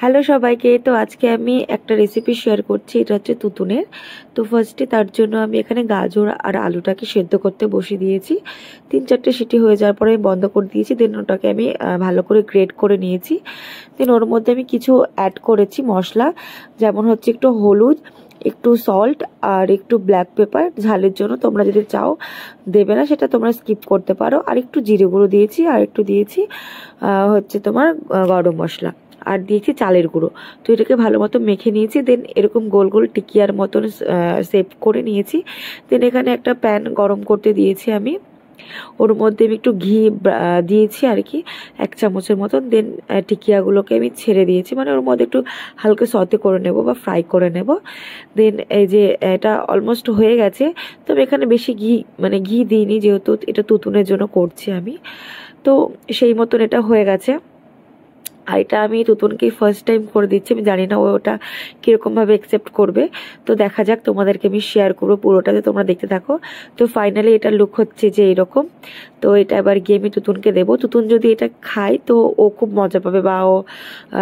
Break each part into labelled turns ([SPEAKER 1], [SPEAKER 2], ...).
[SPEAKER 1] Hello সবাইকে। তো আজকে আমি একটা রেসিপি শেয়ার করছি, এটা হচ্ছে তুতুনের। তো ফার্স্টে তার জন্য আমি এখানে গাজর আর আলুটাকে সেদ্ধ করতে বসিয়ে দিয়েছি। 3-4টে সিটি হয়ে যাওয়ার পরে আমি বন্ধ করে দিয়েছি। দেন ওটাকে আমি ভালো করে গ্রেট করে নিয়েছি। দেন ওর মধ্যে আমি কিছু অ্যাড করেছি মশলা, যেমন হচ্ছে একটু হলুদ, একটু সল্ট আর একটু ব্ল্যাক পেপার ঝালের জন্য। তোমরা যদি চাও দেবে না, সেটা তোমরা স্কিপ করতে পারো। আর একটু জিরে গুঁড়ো দিয়েছি, আর একটু দিয়েছি হচ্ছে তোমার গরম মশলা, আর দিয়েছি চালের গুঁড়ো। তো এটাকে ভালো মতো মেখে নিয়েছি। দেন এরকম গোল গোল টিকিয়ার মতন শেপ করে নিয়েছি। দেন এখানে একটা প্যান গরম করতে দিয়েছি আমি, ওর মধ্যে আমি একটু ঘি দিয়েছি আর কি, 1 চামচের মতন। দেন টিকিয়াগুলোকে আমি ছেড়ে দিয়েছি, মানে ওর মধ্যে একটু হালকা সতে করে নেব বা ফ্রাই করে নেব। দেন এই যে এটা অলমোস্ট হয়ে গেছে। তবে এখানে বেশি ঘি দিইনি, যেহেতু এটা তুতুনের জন্য করছি আমি। তো সেই মতন এটা হয়ে গেছে। আর এটা আমি তুতুনকে ফার্স্ট টাইম করে দিচ্ছি, আমি জানি না ও ওটা কীরকমভাবে অ্যাকসেপ্ট করবে। তো দেখা যাক, তোমাদেরকে আমি শেয়ার করবো পুরোটাতে, তোমরা দেখতে থাকো। তো ফাইনালি এটা লুক হচ্ছে যে এরকম। তো এটা এবার গিয়ে আমি তুতুনকে দেবো। তুতুন যদি এটা খায় তো ও খুব মজা পাবে, বা ও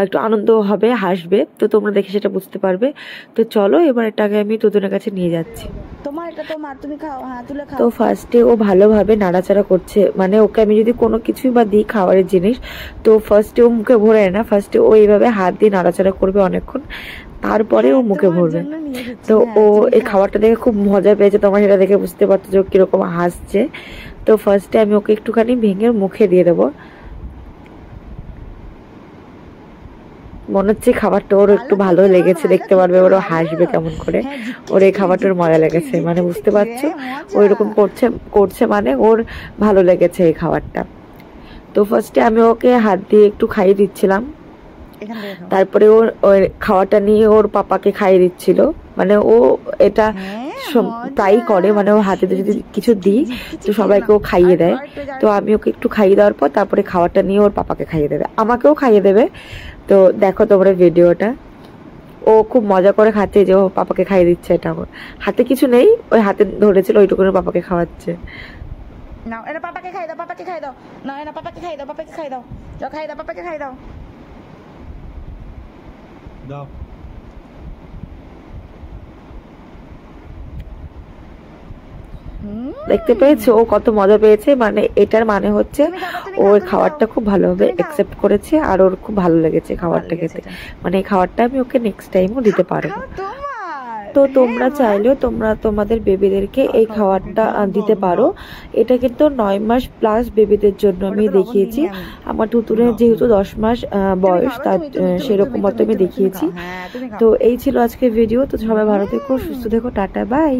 [SPEAKER 1] একটু আনন্দ হবে, হাসবে। তো তোমরা দেখে সেটা বুঝতে পারবে। তো চলো এবার এটাকে আমি তুতুনের কাছে নিয়ে যাচ্ছি। তো ফার্স্টে ও ভালোভাবে নাড়াচাড়া করছে, মানে ওকে আমি যদি কোনো কিছুই বা দিই খাবারের জিনিস, তো ফার্স্টে ও মুখে ভরে না, ফার্স্টে ও এইভাবে হাত দিয়ে নাড়াচাড়া করবে অনেকক্ষণ, তারপরে ও মুখে ভরবে। তো ও এই খাবারটা দেখে খুব মজা পেয়েছে, তোমরা সেটা দেখে বুঝতে পারছো যে ও কিরকম হাসছে। তো ফার্স্টে আমি ওকে একটুখানি ভেঙে মুখে দিয়ে দেবো। মনে হচ্ছে খাবারটা ওর একটু ভালো লেগেছে, দেখতে পারবে ওরও হাসবে কেমন করে। ওর এই খাবারটার মজা লেগেছে, মানে বুঝতে পারছো ওই রকম করছে মানে ওর ভালো লেগেছে এই খাবারটা। তো ফার্স্টে আমি ওকে হাত দিয়ে একটু খাইয়ে দিচ্ছিলাম, তারপরে ওর খাওয়াটা নিয়ে ওর পাপাকে খাইয়ে দিচ্ছিল। মানে ও এটা প্রায়ই করে, মানে ও হাতে যদি কিছু দিই তো সবাইকে ও খাইয়ে দেয়। তো আমি ওকে একটু খাইয়ে দেওয়ার পর তারপরে খাওয়াটা নিয়ে ওর পাপাকে খাইয়ে দেবে, আমাকেও খাইয়ে দেবে। তো দেখো তোমরা ভিডিওটা, ও খুব মজা করে খাচ্ছে যে ও পাপাকে খাইয়ে দিচ্ছে। এটা ওর হাতে কিছু নেই, ওই হাতে ধরেছিল ওইটুকু পাপাকে খাওয়াচ্ছে।
[SPEAKER 2] নাও এটা পাপাকে খাই দাও, পাপাকে খাই দাও, নাও এটা পাপাকে খাই দাও, পাপাকে খাই দাও, যাও খাই দাও, পাপাকে খাই দাও, দাও।
[SPEAKER 1] দেখতে পেয়েছো ও কত মজা পেয়েছে। মানে এটার মানে হচ্ছে ওর খাবারটা খুব ভালোভাবে অ্যাকসেপ্ট করেছে, আর ওর খুব ভালো লেগেছে খাবারটা খেতে। মানে এই খাবারটা আমি ওকে নেক্সট টাইমও দিতে পারবো। তো তোমরা চাইলেও তোমরা তোমাদের বেবিদেরকে এই খাবারটা দিতে পারো। এটা কিন্তু 9 মাস প্লাস বেবিদের জন্য আমি দেখিয়েছি। আমার তুতুনের যেহেতু 10 মাস বয়স, তার সেরকম মতো আমি দেখিয়েছি। তো এই ছিল আজকের ভিডিও। তো সবাই ভালো থেকো, সুস্থ থেকো, টাটা, বাই।